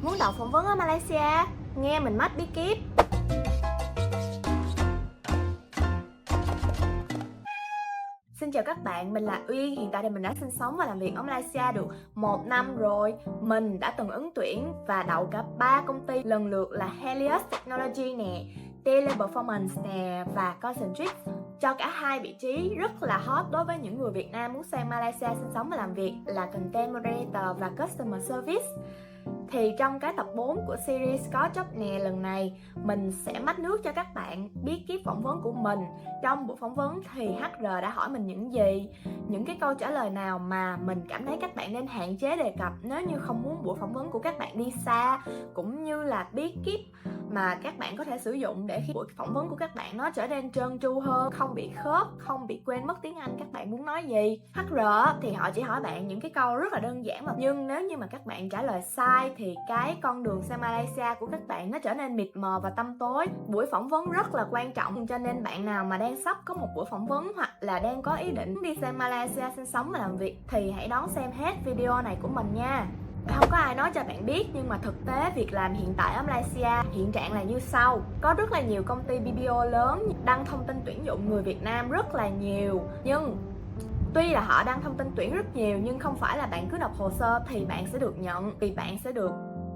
Muốn đậu phỏng vấn ở Malaysia, nghe mình mách bí kíp. Xin chào các bạn, mình là Uyên. Hiện tại thì mình đã sinh sống và làm việc ở Malaysia được 1 năm rồi. Mình đã từng ứng tuyển và đậu cả 3 công ty, lần lượt là Helios Technology nè, Teleperformance nè và Concentrix. Cho cả hai vị trí rất là hot đối với những người Việt Nam muốn sang Malaysia sinh sống và làm việc là Content Moderator và Customer Service. Thì trong cái tập 4 của series Có Job nè, lần này mình sẽ mách nước cho các bạn biết kíp phỏng vấn của mình. Trong buổi phỏng vấn thì HR đã hỏi mình những gì, những cái câu trả lời nào mà mình cảm thấy các bạn nên hạn chế đề cập nếu như không muốn buổi phỏng vấn của các bạn đi xa, cũng như là bí kíp mà các bạn có thể sử dụng để khi buổi phỏng vấn của các bạn nó trở nên trơn tru hơn, không bị khớp, không bị quên mất tiếng Anh các bạn muốn nói gì. HR thì họ chỉ hỏi bạn những cái câu rất là đơn giản mà, nhưng nếu như mà các bạn trả lời sai thì cái con đường sang Malaysia của các bạn nó trở nên mịt mờ và tăm tối. Buổi phỏng vấn rất là quan trọng, cho nên bạn nào mà đang sắp có một buổi phỏng vấn hoặc là đang có ý định đi sang Malaysia sinh sống và làm việc thì hãy đón xem hết video này của mình nha. Không có ai nói cho bạn biết, nhưng mà thực tế việc làm hiện tại ở Malaysia hiện trạng là như sau. Có rất là nhiều công ty BPO lớn đăng thông tin tuyển dụng người Việt Nam rất là nhiều, nhưng tuy là họ đăng thông tin tuyển rất nhiều nhưng không phải là bạn cứ nộp hồ sơ thì bạn sẽ được nhận, vì bạn sẽ được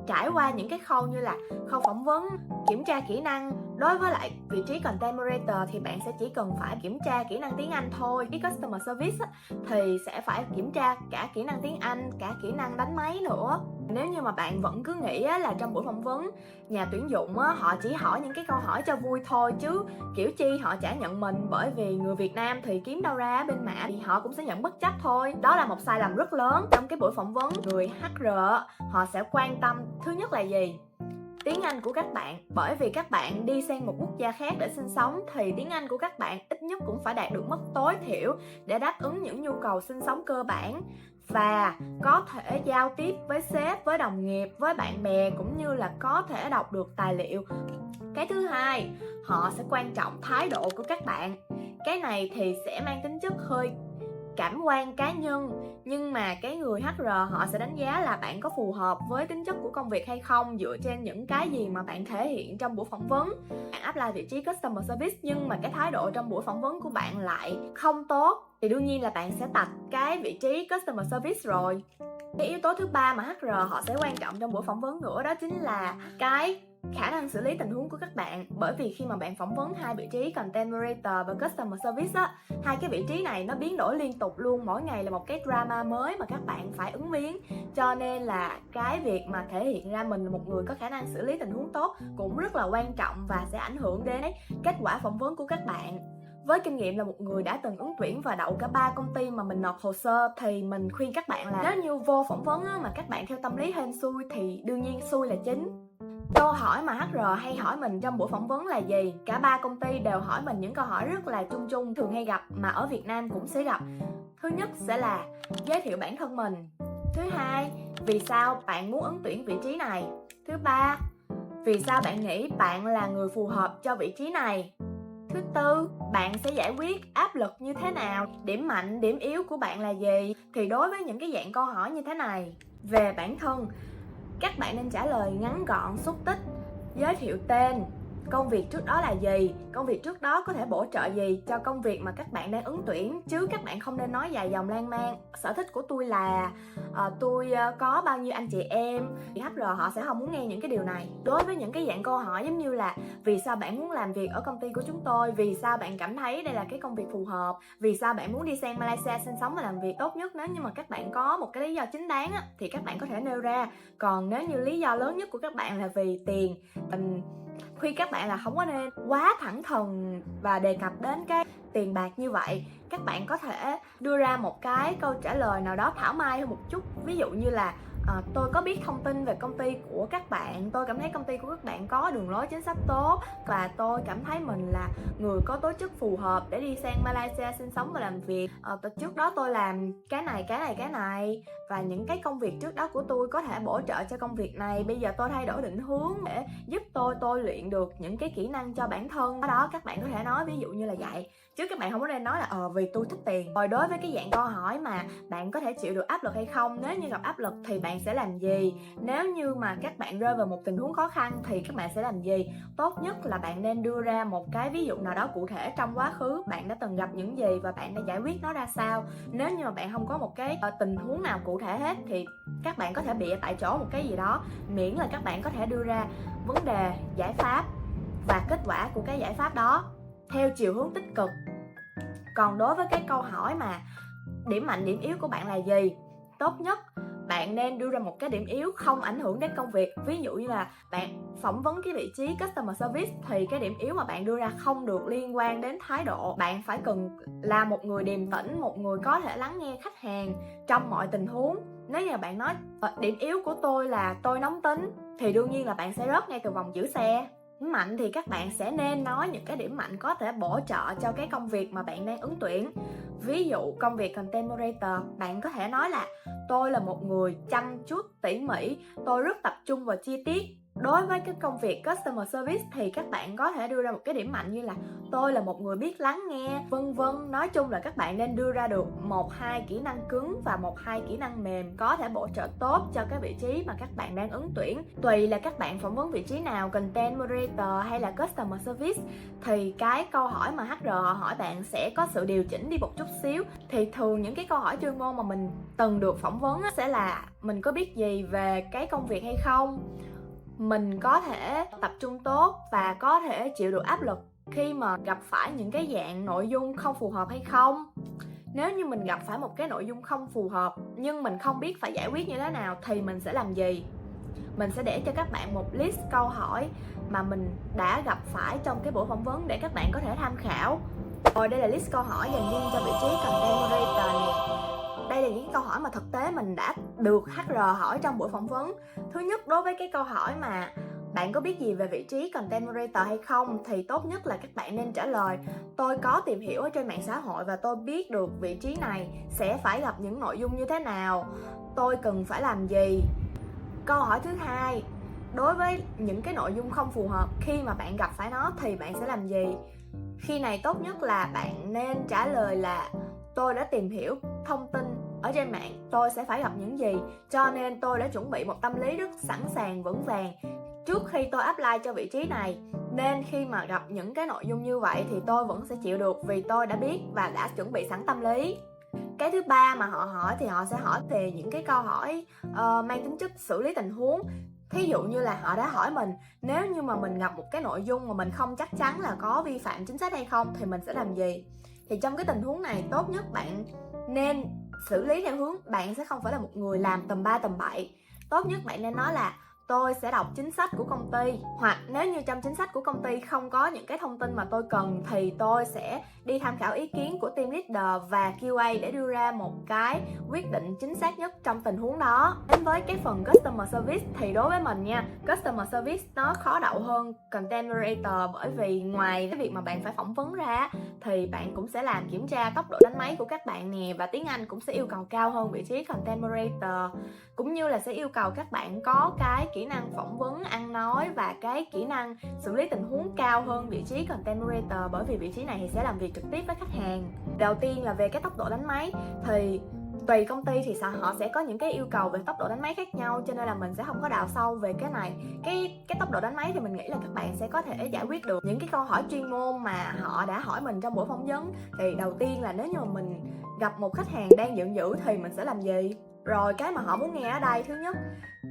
trải qua những cái khâu như là khâu phỏng vấn, kiểm tra kỹ năng. Đối với lại vị trí Content Moderator thì bạn sẽ chỉ cần phải kiểm tra kỹ năng tiếng Anh thôi. Cái Customer Service thì sẽ phải kiểm tra cả kỹ năng tiếng Anh, cả kỹ năng đánh máy nữa. Nếu như mà bạn vẫn cứ nghĩ là trong buổi phỏng vấn nhà tuyển dụng họ chỉ hỏi những cái câu hỏi cho vui thôi, chứ kiểu chi họ chả nhận mình, bởi vì người Việt Nam thì kiếm đâu ra bên mạ thì họ cũng sẽ nhận bất chấp thôi. Đó là một sai lầm rất lớn. Trong cái buổi phỏng vấn, người HR họ sẽ quan tâm thứ nhất là gì? Tiếng Anh của các bạn. Bởi vì các bạn đi sang một quốc gia khác để sinh sống thì tiếng Anh của các bạn ít nhất cũng phải đạt được mức tối thiểu để đáp ứng những nhu cầu sinh sống cơ bản và có thể giao tiếp với sếp, với đồng nghiệp, với bạn bè, cũng như là có thể đọc được tài liệu. Cái thứ hai, họ sẽ quan trọng thái độ của các bạn. Cái này thì sẽ mang tính chất hơi cảm quan cá nhân, nhưng mà cái người HR họ sẽ đánh giá là bạn có phù hợp với tính chất của công việc hay không dựa trên những cái gì mà bạn thể hiện trong buổi phỏng vấn. Bạn apply vị trí Customer Service nhưng mà cái thái độ trong buổi phỏng vấn của bạn lại không tốt thì đương nhiên là bạn sẽ tạch cái vị trí Customer Service rồi. Cái yếu tố thứ ba mà HR họ sẽ quan trọng trong buổi phỏng vấn nữa, đó chính là cái khả năng xử lý tình huống của các bạn. Bởi vì khi mà bạn phỏng vấn hai vị trí Content Moderator và Customer Service hai cái vị trí này nó biến đổi liên tục luôn, mỗi ngày là một cái drama mới mà các bạn phải ứng biến. Cho nên là cái việc mà thể hiện ra mình là một người có khả năng xử lý tình huống tốt cũng rất là quan trọng và sẽ ảnh hưởng đến kết quả phỏng vấn của các bạn. Với kinh nghiệm là một người đã từng ứng tuyển và đậu cả 3 công ty mà mình nộp hồ sơ thì mình khuyên các bạn là nếu như vô phỏng vấn mà các bạn theo tâm lý hên xui thì đương nhiên xui là chính. Câu hỏi mà HR hay hỏi mình trong buổi phỏng vấn là gì? Cả 3 công ty đều hỏi mình những câu hỏi rất là chung chung, thường hay gặp mà ở Việt Nam cũng sẽ gặp. Thứ nhất sẽ là giới thiệu bản thân mình. Thứ hai, vì sao bạn muốn ứng tuyển vị trí này? Thứ ba, vì sao bạn nghĩ bạn là người phù hợp cho vị trí này? Thứ tư, bạn sẽ giải quyết áp lực như thế nào? Điểm mạnh, điểm yếu của bạn là gì? Thì đối với những cái dạng câu hỏi như thế này về bản thân, các bạn nên trả lời ngắn gọn, xúc tích, giới thiệu tên, công việc trước đó là gì, công việc trước đó có thể bổ trợ gì cho công việc mà các bạn đang ứng tuyển, chứ các bạn không nên nói dài dòng lan man. Sở thích của tôi là tôi có bao nhiêu anh chị em, thì HR họ sẽ không muốn nghe những cái điều này. Đối với những cái dạng câu hỏi giống như là vì sao bạn muốn làm việc ở công ty của chúng tôi, vì sao bạn cảm thấy đây là cái công việc phù hợp, vì sao bạn muốn đi sang Malaysia sinh sống và làm việc. Tốt nhất nếu như mà các bạn có một cái lý do chính đáng thì các bạn có thể nêu ra. Còn nếu như lý do lớn nhất của các bạn là vì tiền, mình khuyên các bạn là không có nên quá thẳng thừng và đề cập đến cái tiền bạc như vậy. Các bạn có thể đưa ra một cái câu trả lời nào đó thảo mai hơn một chút. Ví dụ như là tôi có biết thông tin về công ty của các bạn, tôi cảm thấy công ty của các bạn có đường lối chính sách tốt và tôi cảm thấy mình là người có tố chất phù hợp để đi sang Malaysia sinh sống và làm việc. Trước đó tôi làm cái này và những cái công việc trước đó của tôi có thể bổ trợ cho công việc này. Bây giờ tôi thay đổi định hướng để giúp tôi luyện được những cái kỹ năng cho bản thân. Đó, các bạn có thể nói ví dụ như là vậy, chứ các bạn không có nên nói là vì tôi thích tiền. Rồi đối với cái dạng câu hỏi mà bạn có thể chịu được áp lực hay không, nếu như gặp áp lực thì bạn sẽ làm gì, nếu như mà các bạn rơi vào một tình huống khó khăn thì các bạn sẽ làm gì, tốt nhất là bạn nên đưa ra một cái ví dụ nào đó cụ thể trong quá khứ bạn đã từng gặp những gì và bạn đã giải quyết nó ra sao. Nếu như mà bạn không có một cái tình huống nào cụ thể hết thì các bạn có thể bịa tại chỗ một cái gì đó, miễn là các bạn có thể đưa ra vấn đề, giải pháp và kết quả của cái giải pháp đó theo chiều hướng tích cực. Còn đối với cái câu hỏi mà điểm mạnh, điểm yếu của bạn là gì, tốt nhất bạn nên đưa ra một cái điểm yếu không ảnh hưởng đến công việc. Ví dụ như là bạn phỏng vấn cái vị trí Customer Service thì cái điểm yếu mà bạn đưa ra không được liên quan đến thái độ. Bạn phải cần là một người điềm tĩnh, một người có thể lắng nghe khách hàng trong mọi tình huống. Nếu như bạn nói điểm yếu của tôi là tôi nóng tính thì đương nhiên là bạn sẽ rớt ngay từ vòng giữ xe. Điểm mạnh thì các bạn sẽ nên nói những cái điểm mạnh có thể bổ trợ cho cái công việc mà bạn đang ứng tuyển. Ví dụ công việc Content Moderator, bạn có thể nói là tôi là một người chăm chút tỉ mỉ, tôi rất tập trung vào chi tiết. Đối với cái công việc Customer Service thì các bạn có thể đưa ra một cái điểm mạnh như là tôi là một người biết lắng nghe, vân vân. Nói chung là các bạn nên đưa ra được 1-2 kỹ năng cứng và 1-2 kỹ năng mềm có thể bổ trợ tốt cho cái vị trí mà các bạn đang ứng tuyển. Tùy là các bạn phỏng vấn vị trí nào, Content Moderator hay là Customer Service, thì cái câu hỏi mà HR họ hỏi bạn sẽ có sự điều chỉnh đi một chút xíu. Thì thường những cái câu hỏi chuyên môn mà mình từng được phỏng vấn sẽ là mình có biết gì về cái công việc hay không, mình có thể tập trung tốt và có thể chịu được áp lực khi mà gặp phải những cái dạng nội dung không phù hợp hay không. Nếu như mình gặp phải một cái nội dung không phù hợp nhưng mình không biết phải giải quyết như thế nào thì mình sẽ làm gì. Mình sẽ để cho các bạn một list câu hỏi mà mình đã gặp phải trong cái buổi phỏng vấn để các bạn có thể tham khảo. Rồi đây là list câu hỏi dành riêng cho vị trí Content Moderator này. Đây là những câu hỏi mà thực tế mình đã được HR hỏi trong buổi phỏng vấn. Thứ nhất, đối với cái câu hỏi mà bạn có biết gì về vị trí Content Moderator hay không thì tốt nhất là các bạn nên trả lời tôi có tìm hiểu ở trên mạng xã hội và tôi biết được vị trí này sẽ phải gặp những nội dung như thế nào, tôi cần phải làm gì. Câu hỏi thứ hai, đối với những cái nội dung không phù hợp khi mà bạn gặp phải nó thì bạn sẽ làm gì. Khi này tốt nhất là bạn nên trả lời là tôi đã tìm hiểu thông tin ở trên mạng tôi sẽ phải gặp những gì, cho nên tôi đã chuẩn bị một tâm lý rất sẵn sàng vững vàng trước khi tôi apply cho vị trí này, nên khi mà gặp những cái nội dung như vậy thì tôi vẫn sẽ chịu được vì tôi đã biết và đã chuẩn bị sẵn tâm lý. Cái thứ ba mà họ hỏi thì họ sẽ hỏi về những cái câu hỏi mang tính chất xử lý tình huống. Thí dụ như là họ đã hỏi mình nếu như mà mình gặp một cái nội dung mà mình không chắc chắn là có vi phạm chính sách hay không thì mình sẽ làm gì. Thì trong cái tình huống này tốt nhất bạn nên xử lý theo hướng bạn sẽ không phải là một người làm tầm 3 tầm 7. Tốt nhất bạn nên nói là tôi sẽ đọc chính sách của công ty, hoặc nếu như trong chính sách của công ty không có những cái thông tin mà tôi cần thì tôi sẽ đi tham khảo ý kiến của team leader và QA để đưa ra một cái quyết định chính xác nhất trong tình huống đó. Đến với cái phần Customer Service thì đối với mình nha, Customer Service nó khó đậu hơn Content Moderator, bởi vì ngoài cái việc mà bạn phải phỏng vấn ra thì bạn cũng sẽ làm kiểm tra tốc độ đánh máy của các bạn nè, và tiếng Anh cũng sẽ yêu cầu cao hơn vị trí Content Moderator, cũng như là sẽ yêu cầu các bạn có cái kỹ năng phỏng vấn, ăn nói và cái kỹ năng xử lý tình huống cao hơn vị trí Content Moderator, bởi vì vị trí này thì sẽ làm việc trực tiếp với khách hàng. Đầu tiên là về cái tốc độ đánh máy thì tùy công ty thì họ sẽ có những cái yêu cầu về tốc độ đánh máy khác nhau, cho nên là mình sẽ không có đào sâu về cái này. Cái tốc độ đánh máy thì mình nghĩ là các bạn sẽ có thể giải quyết được những cái câu hỏi chuyên môn mà họ đã hỏi mình trong buổi phỏng vấn. Thì đầu tiên là nếu như mà mình gặp một khách hàng đang giận dữ thì mình sẽ làm gì. Rồi cái mà họ muốn nghe ở đây, thứ nhất,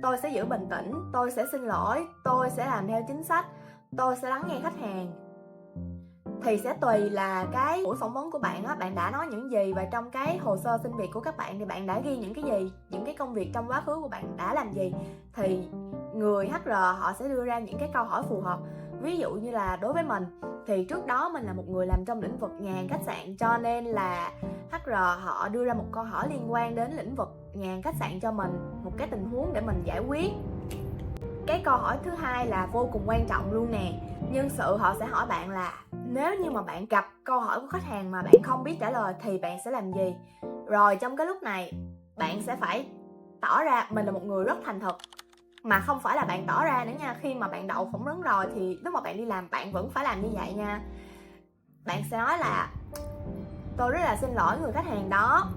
tôi sẽ giữ bình tĩnh, tôi sẽ xin lỗi, tôi sẽ làm theo chính sách, tôi sẽ lắng nghe khách hàng. Thì sẽ tùy là cái buổi phỏng vấn của bạn á, bạn đã nói những gì, và trong cái hồ sơ xin việc của các bạn thì bạn đã ghi những cái gì, những cái công việc trong quá khứ của bạn đã làm gì. Thì người HR họ sẽ đưa ra những cái câu hỏi phù hợp. Ví dụ như là đối với mình thì trước đó mình là một người làm trong lĩnh vực nhà hàng khách sạn, cho nên là HR họ đưa ra một câu hỏi liên quan đến lĩnh vực nhà hàng khách sạn cho mình, một cái tình huống để mình giải quyết. Cái câu hỏi thứ hai là vô cùng quan trọng luôn nè. Nhân sự họ sẽ hỏi bạn là nếu như mà bạn gặp câu hỏi của khách hàng mà bạn không biết trả lời thì bạn sẽ làm gì. Rồi trong cái lúc này bạn sẽ phải tỏ ra mình là một người rất thành thật. Mà không phải là bạn tỏ ra nữa nha, khi mà bạn đậu phỏng vấn rồi thì lúc mà bạn đi làm bạn vẫn phải làm như vậy nha. Bạn sẽ nói là tôi rất là xin lỗi người khách hàng đó,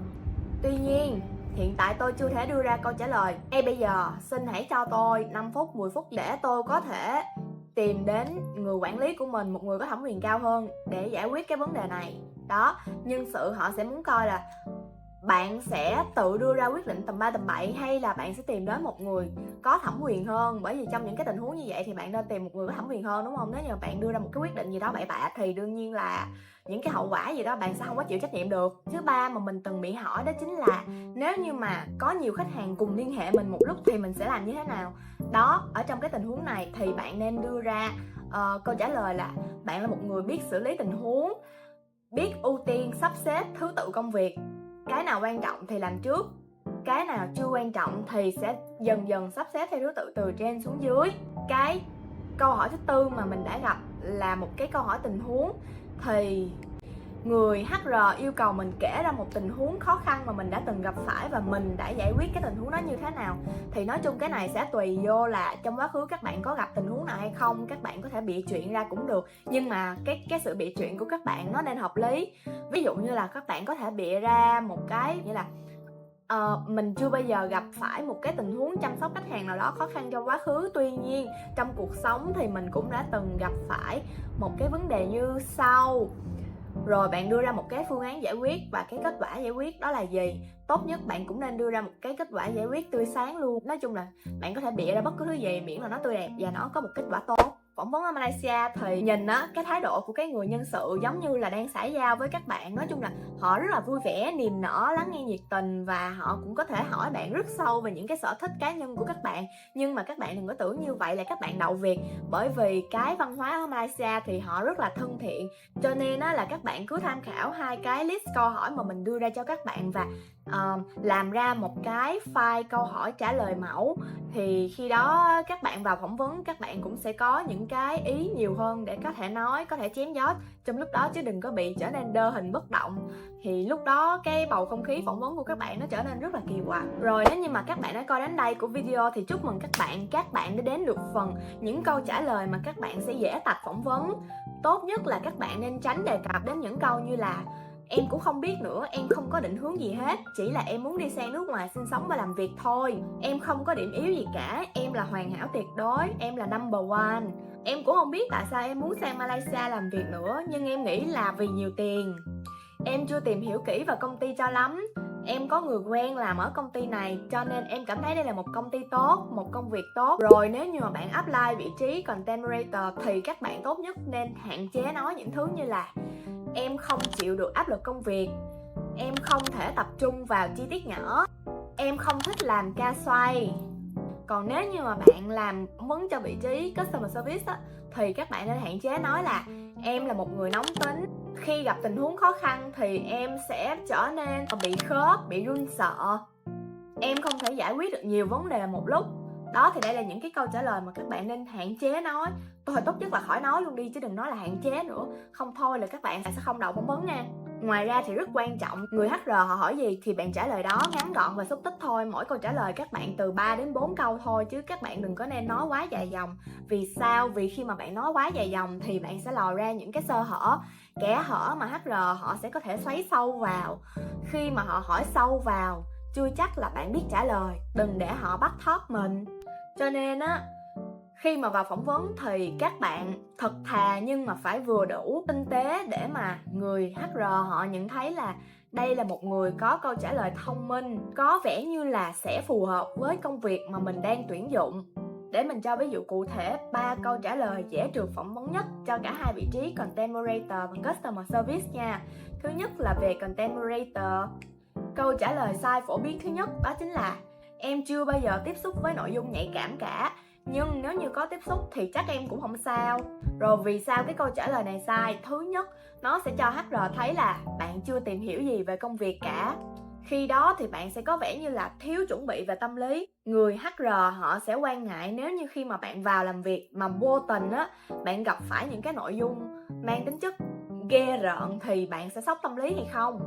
tuy nhiên hiện tại tôi chưa thể đưa ra câu trả lời ngay bây giờ, xin hãy cho tôi 5 phút 10 phút để tôi có thể tìm đến người quản lý của mình, một người có thẩm quyền cao hơn để giải quyết cái vấn đề này. Đó, nhân sự họ sẽ muốn coi là bạn sẽ tự đưa ra quyết định tầm 3 tầm 7 hay là bạn sẽ tìm đến một người có thẩm quyền hơn. Bởi vì trong những cái tình huống như vậy thì bạn nên tìm một người có thẩm quyền hơn, đúng không? Nếu như bạn đưa ra một cái quyết định gì đó bậy bạ thì đương nhiên là những cái hậu quả gì đó bạn sẽ không có chịu trách nhiệm được. Thứ ba mà mình từng bị hỏi đó chính là nếu như mà có nhiều khách hàng cùng liên hệ mình một lúc thì mình sẽ làm như thế nào. Đó, ở trong cái tình huống này thì bạn nên đưa ra câu trả lời là bạn là một người biết xử lý tình huống, biết ưu tiên sắp xếp thứ tự công việc, cái nào quan trọng thì làm trước, cái nào chưa quan trọng thì sẽ dần dần sắp xếp theo thứ tự từ trên xuống dưới. Cái câu hỏi thứ tư mà mình đã gặp là một cái câu hỏi tình huống, thì người HR yêu cầu mình kể ra một tình huống khó khăn mà mình đã từng gặp phải và mình đã giải quyết cái tình huống đó như thế nào. Thì nói chung cái này sẽ tùy vô là trong quá khứ các bạn có gặp tình huống nào hay không. Các bạn có thể bịa chuyện ra cũng được, nhưng mà cái sự bịa chuyện của các bạn nó nên hợp lý. Ví dụ như là các bạn có thể bịa ra một cái như là mình chưa bao giờ gặp phải một cái tình huống chăm sóc khách hàng nào đó khó khăn trong quá khứ, tuy nhiên trong cuộc sống thì mình cũng đã từng gặp phải một cái vấn đề như sau. Rồi bạn đưa ra một cái phương án giải quyết và cái kết quả giải quyết đó là gì. Tốt nhất bạn cũng nên đưa ra một cái kết quả giải quyết tươi sáng luôn. Nói chung là bạn có thể bịa ra bất cứ thứ gì miễn là nó tươi đẹp và nó có một kết quả tốt. Phỏng vấn ở Malaysia thì nhìn á, cái thái độ của cái người nhân sự giống như là đang xã giao với các bạn. Nói chung là họ rất là vui vẻ, niềm nở, lắng nghe nhiệt tình và họ cũng có thể hỏi bạn rất sâu về những cái sở thích cá nhân của các bạn. Nhưng mà các bạn đừng có tưởng như vậy là các bạn đậu việc, bởi vì cái văn hóa ở Malaysia thì họ rất là thân thiện. Cho nên á, là các bạn cứ tham khảo hai cái list câu hỏi mà mình đưa ra cho các bạn và làm ra một cái file câu hỏi trả lời mẫu. Thì khi đó các bạn vào phỏng vấn các bạn cũng sẽ có những cái ý nhiều hơn để có thể nói, có thể chém gió trong lúc đó, chứ đừng có bị trở nên đơ hình bất động. Thì lúc đó cái bầu không khí phỏng vấn của các bạn nó trở nên rất là kỳ quặc. Rồi nếu như mà các bạn đã coi đến đây của video thì chúc mừng các bạn đã đến được phần những câu trả lời mà các bạn sẽ dễ tạch phỏng vấn. Tốt nhất là các bạn nên tránh đề cập đến những câu như là em cũng không biết nữa, em không có định hướng gì hết, chỉ là em muốn đi sang nước ngoài sinh sống và làm việc thôi. Em không có điểm yếu gì cả, em là hoàn hảo tuyệt đối, em là number one. Em cũng không biết tại sao em muốn sang Malaysia làm việc nữa, nhưng em nghĩ là vì nhiều tiền. Em chưa tìm hiểu kỹ vào công ty cho lắm. Em có người quen làm ở công ty này cho nên em cảm thấy đây là một công ty tốt, một công việc tốt. Rồi nếu như mà bạn apply vị trí content moderator thì các bạn tốt nhất nên hạn chế nói những thứ như là em không chịu được áp lực công việc, em không thể tập trung vào chi tiết nhỏ, em không thích làm ca xoay. Còn nếu như mà bạn làm phỏng vấn cho vị trí customer service á, thì các bạn nên hạn chế nói là em là một người nóng tính, khi gặp tình huống khó khăn thì em sẽ trở nên bị khớp, bị run sợ, em không thể giải quyết được nhiều vấn đề một lúc. Đó, thì đây là những cái câu trả lời mà các bạn nên hạn chế nói. Tôi tốt nhất là khỏi nói luôn đi, chứ đừng nói là hạn chế nữa. Không thôi là các bạn sẽ không đậu phỏng vấn nha. Ngoài ra thì rất quan trọng, người HR họ hỏi gì thì bạn trả lời đó, ngắn gọn và xúc tích thôi. Mỗi câu trả lời các bạn từ 3 đến 4 câu thôi, chứ các bạn đừng có nên nói quá dài dòng. Vì sao? Vì khi mà bạn nói quá dài dòng thì bạn sẽ lòi ra những cái sơ hở, kẽ hở mà HR họ sẽ có thể xoáy sâu vào. Khi mà họ hỏi sâu vào, chưa chắc là bạn biết trả lời, đừng để họ bắt thóp mình. Cho nên á, khi mà vào phỏng vấn thì các bạn thật thà nhưng mà phải vừa đủ tinh tế để mà người HR họ nhận thấy là đây là một người có câu trả lời thông minh, có vẻ như là sẽ phù hợp với công việc mà mình đang tuyển dụng. Để mình cho ví dụ cụ thể 3 câu trả lời dễ trượt phỏng vấn nhất cho cả hai vị trí Content Moderator và Customer Service nha. Thứ nhất là về Content Moderator. Câu trả lời sai phổ biến thứ nhất đó chính là em chưa bao giờ tiếp xúc với nội dung nhạy cảm cả, nhưng nếu như có tiếp xúc thì chắc em cũng không sao. Rồi vì sao cái câu trả lời này sai? Thứ nhất, nó sẽ cho HR thấy là bạn chưa tìm hiểu gì về công việc cả. Khi đó thì bạn sẽ có vẻ như là thiếu chuẩn bị về tâm lý. Người HR họ sẽ quan ngại nếu như khi mà bạn vào làm việc mà vô tình á, bạn gặp phải những cái nội dung mang tính chất ghê rợn thì bạn sẽ sốc tâm lý hay không.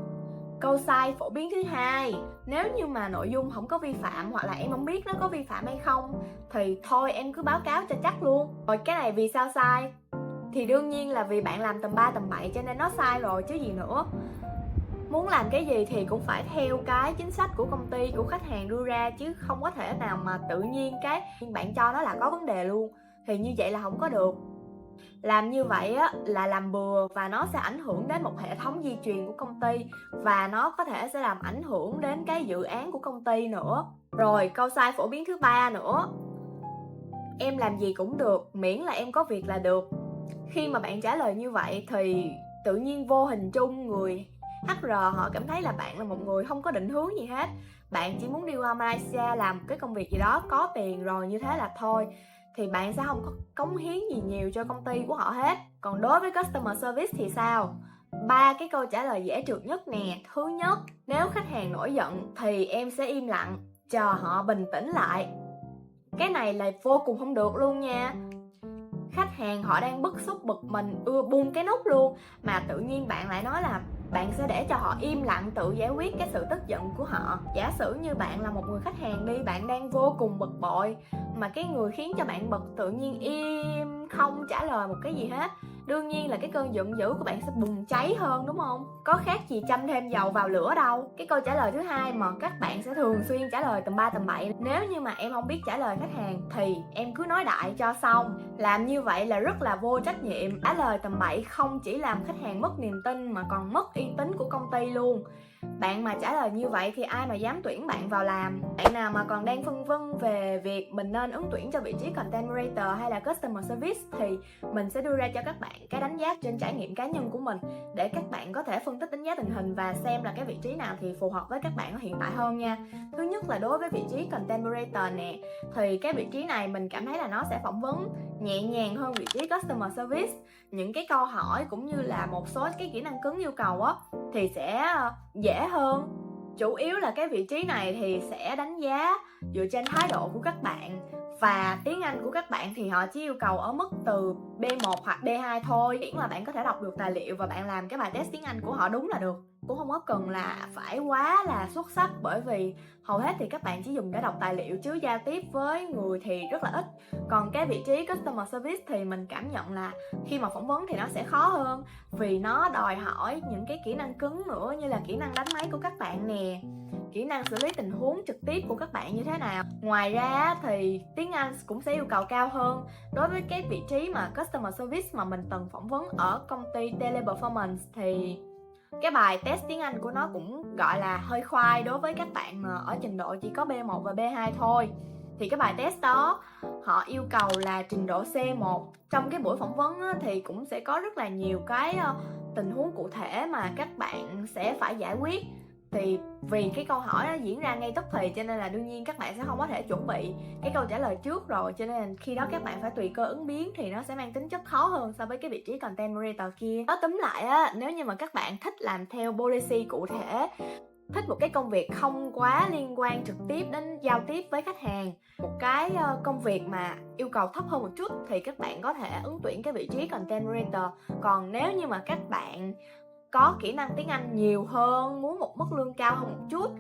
Câu sai phổ biến thứ hai, nếu như mà nội dung không có vi phạm hoặc là em không biết nó có vi phạm hay không thì thôi em cứ báo cáo cho chắc luôn. Rồi cái này vì sao sai? Thì đương nhiên là vì bạn làm tầm 3 tầm bậy cho nên nó sai rồi chứ gì nữa. Muốn làm cái gì thì cũng phải theo cái chính sách của công ty, của khách hàng đưa ra, chứ không có thể nào mà tự nhiên cái bạn cho nó là có vấn đề luôn. Thì như vậy là không có được. Làm như vậy á, là làm bừa và nó sẽ ảnh hưởng đến một hệ thống di truyền của công ty, và nó có thể sẽ làm ảnh hưởng đến cái dự án của công ty nữa. Rồi câu sai phổ biến thứ ba nữa, em làm gì cũng được miễn là em có việc là được. Khi mà bạn trả lời như vậy thì tự nhiên vô hình chung người HR họ cảm thấy là bạn là một người không có định hướng gì hết. Bạn chỉ muốn đi qua Malaysia làm cái công việc gì đó có tiền rồi như thế là thôi, thì bạn sẽ không có cống hiến gì nhiều cho công ty của họ hết. Còn đối với customer service thì sao? 3 cái câu trả lời dễ trượt nhất nè. Thứ nhất, nếu khách hàng nổi giận thì em sẽ im lặng, chờ họ bình tĩnh lại. Cái này là vô cùng không được luôn nha. Khách hàng họ đang bức xúc bực mình, ưa bung cái nút luôn, mà tự nhiên bạn lại nói là bạn sẽ để cho họ im lặng tự giải quyết cái sự tức giận của họ. Giả sử như bạn là một người khách hàng đi, bạn đang vô cùng bực bội, mà cái người khiến cho bạn bực tự nhiên im không trả lời một cái gì hết, đương nhiên là cái cơn giận dữ của bạn sẽ bùng cháy hơn, đúng không? Có khác gì châm thêm dầu vào lửa đâu. Cái câu trả lời thứ hai mà các bạn sẽ thường xuyên trả lời tầm 3 tầm bậy, nếu như mà em không biết trả lời khách hàng thì em cứ nói đại cho xong. Làm như vậy là rất là vô trách nhiệm. Trả lời tầm bậy không chỉ làm khách hàng mất niềm tin mà còn mất uy tín của công ty luôn. Bạn mà trả lời như vậy thì ai mà dám tuyển bạn vào làm. Bạn nào mà còn đang phân vân về việc mình nên ứng tuyển cho vị trí Content Moderator hay là Customer Service thì mình sẽ đưa ra cho các bạn cái đánh giá trên trải nghiệm cá nhân của mình, để các bạn có thể phân tích đánh giá tình hình và xem là cái vị trí nào thì phù hợp với các bạn ở hiện tại hơn nha. Thứ nhất là đối với vị trí Content Moderator nè, thì cái vị trí này mình cảm thấy là nó sẽ phỏng vấn nhẹ nhàng hơn vị trí Customer Service. Những cái câu hỏi cũng như là một số cái kỹ năng cứng yêu cầu á thì sẽ dễ hơn. Chủ yếu là cái vị trí này thì sẽ đánh giá dựa trên thái độ của các bạn, và tiếng Anh của các bạn thì họ chỉ yêu cầu ở mức từ B1 hoặc B2 thôi, miễn là bạn có thể đọc được tài liệu và bạn làm cái bài test tiếng Anh của họ đúng là được. Cũng không có cần là phải quá là xuất sắc, bởi vì hầu hết thì các bạn chỉ dùng để đọc tài liệu chứ giao tiếp với người thì rất là ít. Còn cái vị trí Customer Service thì mình cảm nhận là khi mà phỏng vấn thì nó sẽ khó hơn, vì nó đòi hỏi những cái kỹ năng cứng nữa, như là kỹ năng đánh máy của các bạn nè, kỹ năng xử lý tình huống trực tiếp của các bạn như thế nào. Ngoài ra thì tiếng Anh cũng sẽ yêu cầu cao hơn. Đối với cái vị trí mà Customer Service mà mình từng phỏng vấn ở công ty Teleperformance thì cái bài test tiếng Anh của nó cũng gọi là hơi khoai đối với các bạn mà ở trình độ chỉ có B1 và B2 thôi. Thì cái bài test đó họ yêu cầu là trình độ C1. Trong cái buổi phỏng vấn á, thì cũng sẽ có rất là nhiều cái tình huống cụ thể mà các bạn sẽ phải giải quyết. Thì vì cái câu hỏi nó diễn ra ngay tức thì, cho nên là đương nhiên các bạn sẽ không có thể chuẩn bị cái câu trả lời trước rồi, cho nên là khi đó các bạn phải tùy cơ ứng biến, thì nó sẽ mang tính chất khó hơn so với cái vị trí Content Moderator kia. Đó, túm lại á, nếu như mà các bạn thích làm theo policy cụ thể, thích một cái công việc không quá liên quan trực tiếp đến giao tiếp với khách hàng, một cái công việc mà yêu cầu thấp hơn một chút, thì các bạn có thể ứng tuyển cái vị trí Content Moderator. Còn nếu như mà các bạn có kỹ năng tiếng Anh nhiều hơn, muốn một mức lương cao hơn một chút,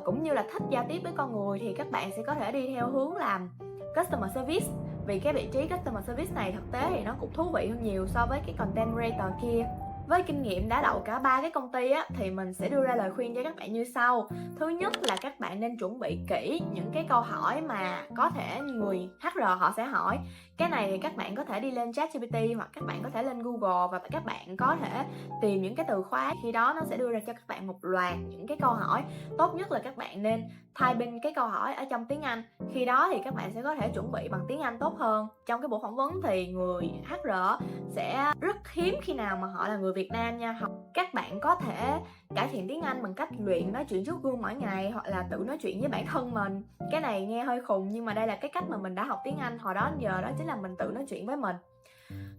cũng như là thích giao tiếp với con người, thì các bạn sẽ có thể đi theo hướng làm Customer Service. Vì cái vị trí Customer Service này thực tế thì nó cũng thú vị hơn nhiều so với cái Content Moderator kia. Với kinh nghiệm đã đậu cả 3 cái công ty á, thì mình sẽ đưa ra lời khuyên cho các bạn như sau. Thứ nhất là các bạn nên chuẩn bị kỹ những cái câu hỏi mà có thể người HR họ sẽ hỏi. Cái này thì các bạn có thể đi lên ChatGPT hoặc các bạn có thể lên Google và các bạn có thể tìm những cái từ khóa. Khi đó nó sẽ đưa ra cho các bạn một loạt những cái câu hỏi. Tốt nhất là các bạn nên typing cái câu hỏi ở trong tiếng Anh. Khi đó thì các bạn sẽ có thể chuẩn bị bằng tiếng Anh tốt hơn. Trong cái buổi phỏng vấn thì người HR sẽ rất hiếm khi nào mà họ là người Việt Nam nha. Các bạn có thể cải thiện tiếng Anh bằng cách luyện nói chuyện trước gương mỗi ngày, hoặc là tự nói chuyện với bản thân mình. Cái này nghe hơi khùng nhưng mà đây là cái cách mà mình đã học tiếng Anh hồi đó đến giờ, đó chính là mình tự nói chuyện với mình.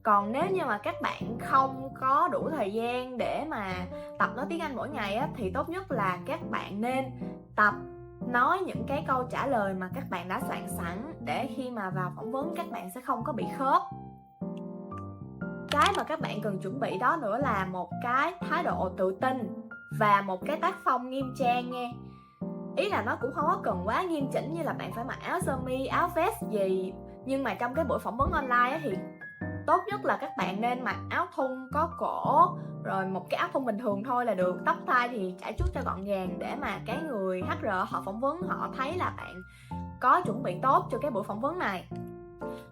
Còn nếu như mà các bạn không có đủ thời gian để mà tập nói tiếng Anh mỗi ngày á, thì tốt nhất là các bạn nên tập nói những cái câu trả lời mà các bạn đã soạn sẵn, để khi mà vào phỏng vấn các bạn sẽ không có bị khớp. Cái mà các bạn cần chuẩn bị đó nữa là một cái thái độ tự tin. và một cái tác phong nghiêm trang nha. Ý là nó cũng không có cần quá nghiêm chỉnh như là bạn phải mặc áo sơ mi, áo vest gì. Nhưng mà trong cái buổi phỏng vấn online thì tốt nhất là các bạn nên mặc áo thun có cổ, rồi một cái áo thun bình thường thôi là được. Tóc tai thì chải chuốt cho gọn gàng để mà cái người HR họ phỏng vấn họ thấy là bạn có chuẩn bị tốt cho cái buổi phỏng vấn này.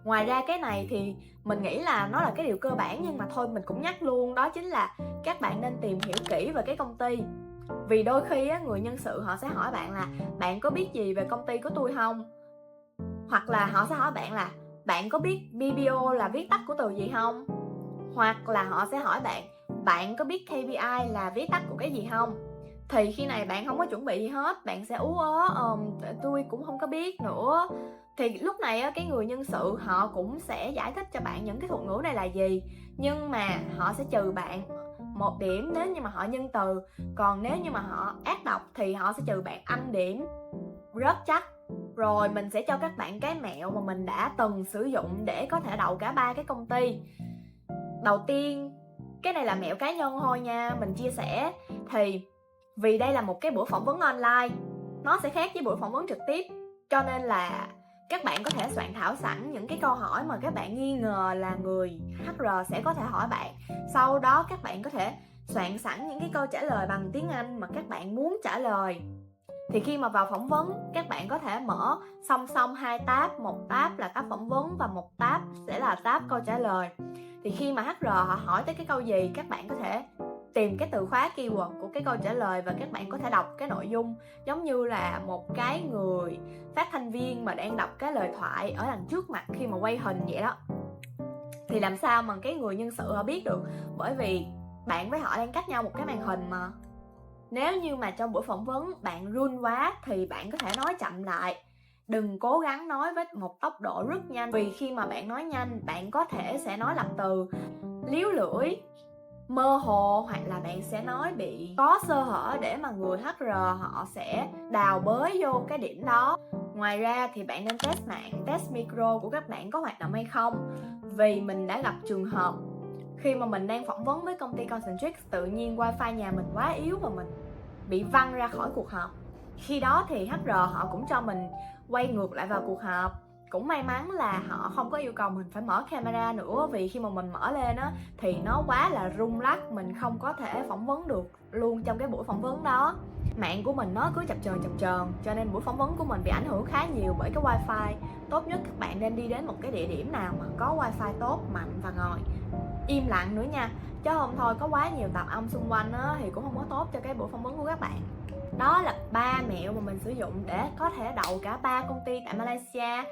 Ngoài ra cái này thì mình nghĩ là nó là cái điều cơ bản, nhưng mà thôi mình cũng nhắc luôn, đó chính là các bạn nên tìm hiểu kỹ về cái công ty. Vì đôi khi á, người nhân sự họ sẽ hỏi bạn là bạn có biết gì về công ty của tôi không? Hoặc là họ sẽ hỏi bạn là bạn có biết BPO là viết tắt của từ gì không? Hoặc là họ sẽ hỏi bạn bạn có biết KPI là viết tắt của cái gì không? Thì khi này bạn không có chuẩn bị gì hết, bạn sẽ ú ớ tôi cũng không có biết nữa. Thì lúc này á, cái người nhân sự họ cũng sẽ giải thích cho bạn những cái thuật ngữ này là gì, nhưng mà họ sẽ trừ bạn 1 điểm nếu như mà họ nhân từ. Còn nếu như mà họ ác độc thì họ sẽ trừ bạn âm điểm. Rất chắc. Rồi mình sẽ cho các bạn cái mẹo mà mình đã từng sử dụng để có thể đậu cả 3 cái công ty. Đầu tiên, cái này là mẹo cá nhân thôi nha, mình chia sẻ. Thì vì đây là một cái buổi phỏng vấn online, nó sẽ khác với buổi phỏng vấn trực tiếp, cho nên là các bạn có thể soạn thảo sẵn những cái câu hỏi mà các bạn nghi ngờ là người HR sẽ có thể hỏi bạn. Sau đó các bạn có thể soạn sẵn những cái câu trả lời bằng tiếng Anh mà các bạn muốn trả lời. Thì khi mà vào phỏng vấn, các bạn có thể mở song song 2 tab, một tab là tab phỏng vấn và một tab sẽ là tab câu trả lời. Thì khi mà HR họ hỏi tới cái câu gì, các bạn có thể tìm cái từ khóa keyword của cái câu trả lời và các bạn có thể đọc cái nội dung giống như là một cái người phát thanh viên mà đang đọc cái lời thoại ở đằng trước mặt khi mà quay hình vậy đó. Thì làm sao mà cái người nhân sự họ biết được, bởi vì bạn với họ đang cách nhau một cái màn hình mà. Nếu như mà trong buổi phỏng vấn bạn run quá thì bạn có thể nói chậm lại. Đừng cố gắng nói với một tốc độ rất nhanh, vì khi mà bạn nói nhanh, bạn có thể sẽ nói lặp từ, líu lưỡi, mơ hồ, hoặc là bạn sẽ nói bị có sơ hở để mà người HR họ sẽ đào bới vô cái điểm đó. Ngoài ra thì bạn nên test mạng, test micro của các bạn có hoạt động hay không. Vì mình đã gặp trường hợp khi mà mình đang phỏng vấn với công ty Concentrix, tự nhiên wifi nhà mình quá yếu và mình bị văng ra khỏi cuộc họp. Khi đó thì HR họ cũng cho mình quay ngược lại vào cuộc họp. Cũng may mắn là họ không có yêu cầu mình phải mở camera nữa, vì khi mà mình mở lên á thì nó quá là rung lắc, mình không có thể phỏng vấn được luôn trong cái buổi phỏng vấn đó. Mạng của mình nó cứ chập chờn cho nên buổi phỏng vấn của mình bị ảnh hưởng khá nhiều bởi cái wifi. Tốt nhất các bạn nên đi đến một cái địa điểm nào mà có wifi tốt, mạnh và ngồi im lặng nữa nha, chứ không thôi có quá nhiều tạp âm xung quanh á thì cũng không có tốt cho cái buổi phỏng vấn của các bạn. Đó là 3 mẹo mà mình sử dụng để có thể đậu cả 3 công ty tại Malaysia.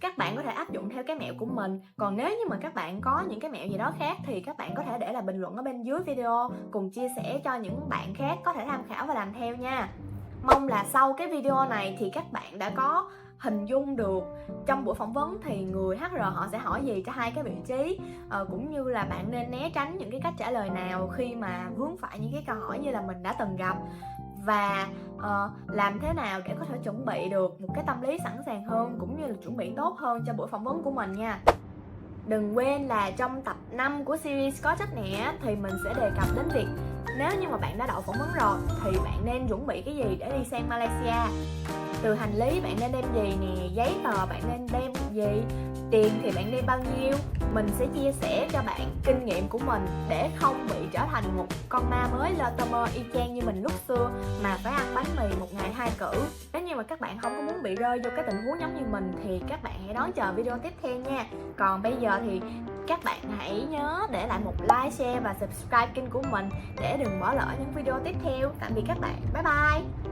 Các bạn có thể áp dụng theo cái mẹo của mình. Còn nếu như mà các bạn có những cái mẹo gì đó khác thì các bạn có thể để lại bình luận ở bên dưới video, cùng chia sẻ cho những bạn khác có thể tham khảo và làm theo nha. Mong là sau cái video này thì các bạn đã có hình dung được trong buổi phỏng vấn thì người HR họ sẽ hỏi gì cho 2 cái vị trí, cũng như là bạn nên né tránh những cái cách trả lời nào khi mà vướng phải những cái câu hỏi như là mình đã từng gặp, và làm thế nào để có thể chuẩn bị được một cái tâm lý sẵn sàng hơn, cũng như là chuẩn bị tốt hơn cho buổi phỏng vấn của mình nha. Đừng quên là trong tập 5 của series Có Trách Nè thì mình sẽ đề cập đến việc nếu như mà bạn đã đậu phỏng vấn rồi thì bạn nên chuẩn bị cái gì để đi sang Malaysia. Từ hành lý bạn nên đem gì nè, giấy tờ bạn nên đem gì, tiền thì bạn đem bao nhiêu. Mình sẽ chia sẻ cho bạn kinh nghiệm của mình để không bị trở thành một con ma mới lơ tơ mơ y chang như mình lúc xưa mà phải ăn bánh mì một ngày 2 cữ. Nếu như mà các bạn không có muốn bị rơi vô cái tình huống giống như mình thì các bạn hãy đón chờ video tiếp theo nha. Còn bây giờ thì các bạn hãy nhớ để lại một like, share và subscribe kênh của mình để đừng bỏ lỡ những video tiếp theo. Tạm biệt các bạn, bye bye.